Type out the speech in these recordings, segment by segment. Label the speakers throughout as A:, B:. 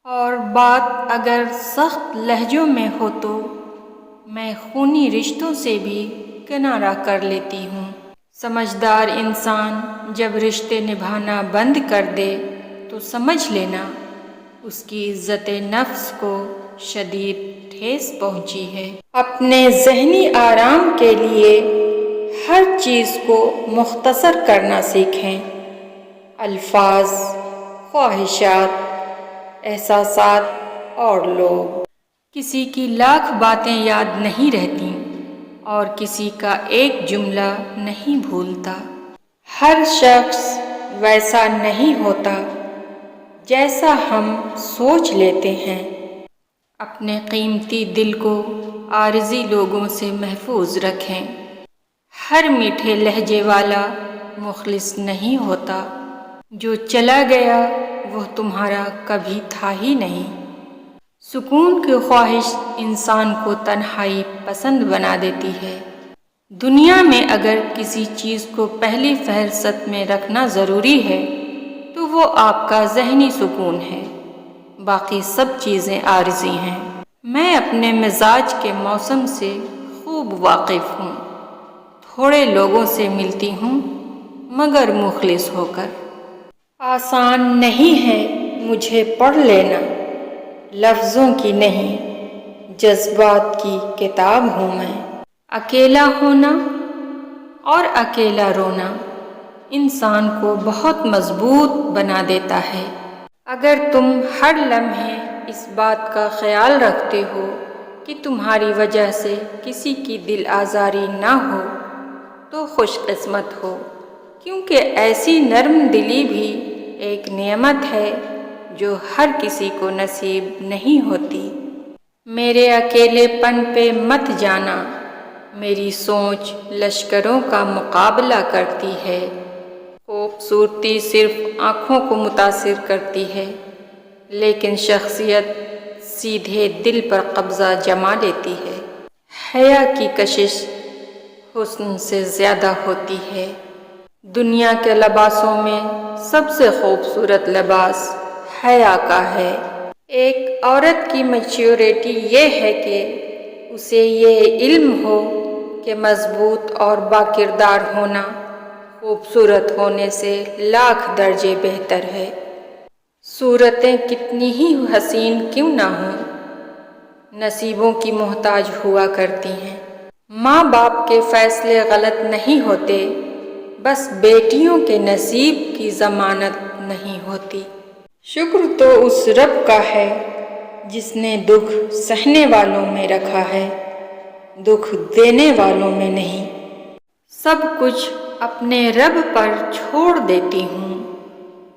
A: اور بات اگر سخت لہجوں میں ہو تو میں خونی رشتوں سے بھی کنارہ کر لیتی ہوں۔ سمجھدار انسان جب رشتے نبھانا بند کر دے تو سمجھ لینا اس کی عزت نفس کو شدید ٹھیس پہنچی ہے۔ اپنے ذہنی آرام کے لیے ہر چیز کو مختصر کرنا سیکھیں۔ الفاظ، خواہشات، احساسات اور لوگ۔ کسی کی لاکھ باتیں یاد نہیں رہتیں اور کسی کا ایک جملہ نہیں بھولتا۔ ہر شخص ویسا نہیں ہوتا جیسا ہم سوچ لیتے ہیں۔ اپنے قیمتی دل کو عارضی لوگوں سے محفوظ رکھیں۔ ہر میٹھے لہجے والا مخلص نہیں ہوتا۔ جو چلا گیا وہ تمہارا کبھی تھا ہی نہیں۔ سکون کی خواہش انسان کو تنہائی پسند بنا دیتی ہے۔ دنیا میں اگر کسی چیز کو پہلی فہرست میں رکھنا ضروری ہے تو وہ آپ کا ذہنی سکون ہے، باقی سب چیزیں عارضی ہیں۔ میں اپنے مزاج کے موسم سے خوب واقف ہوں۔ تھوڑے لوگوں سے ملتی ہوں مگر مخلص ہو کر۔ آسان نہیں ہے مجھے پڑھ لینا، لفظوں کی نہیں جذبات کی کتاب ہوں میں۔ اکیلا ہونا اور اکیلا رونا انسان کو بہت مضبوط بنا دیتا ہے۔ اگر تم ہر لمحے اس بات کا خیال رکھتے ہو کہ تمہاری وجہ سے کسی کی دل آزاری نہ ہو تو خوش قسمت ہو، کیونکہ ایسی نرم دلی بھی ایک نعمت ہے جو ہر کسی کو نصیب نہیں ہوتی۔ میرے اکیلے پن پہ مت جانا، میری سوچ لشکروں کا مقابلہ کرتی ہے۔ خوبصورتی صرف آنکھوں کو متاثر کرتی ہے لیکن شخصیت سیدھے دل پر قبضہ جما لیتی ہے۔ حیا کی کشش حسن سے زیادہ ہوتی ہے۔ دنیا کے لباسوں میں سب سے خوبصورت لباس حیا کا ہے۔ ایک عورت کی میچیورٹی یہ ہے کہ اسے یہ علم ہو کہ مضبوط اور باکردار ہونا خوبصورت ہونے سے لاکھ درجے بہتر ہے۔ صورتیں کتنی ہی حسین کیوں نہ ہوں، نصیبوں کی محتاج ہوا کرتی ہیں۔ ماں باپ کے فیصلے غلط نہیں ہوتے، بس بیٹیوں کے نصیب کی ضمانت نہیں ہوتی۔ شکر تو اس رب کا ہے جس نے دکھ سہنے والوں میں رکھا ہے، دکھ دینے والوں میں نہیں۔ سب کچھ اپنے رب پر چھوڑ دیتی ہوں،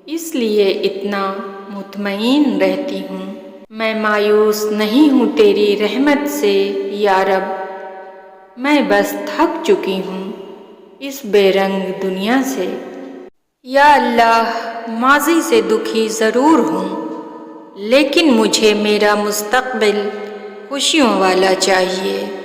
A: اس لیے اتنا مطمئن رہتی ہوں۔ میں مایوس نہیں ہوں تیری رحمت سے یا رب، میں بس تھک چکی ہوں اس بے رنگ دنیا سے۔ یا اللہ، ماضی سے دکھی ضرور ہوں لیکن مجھے میرا مستقبل خوشیوں والا چاہیے۔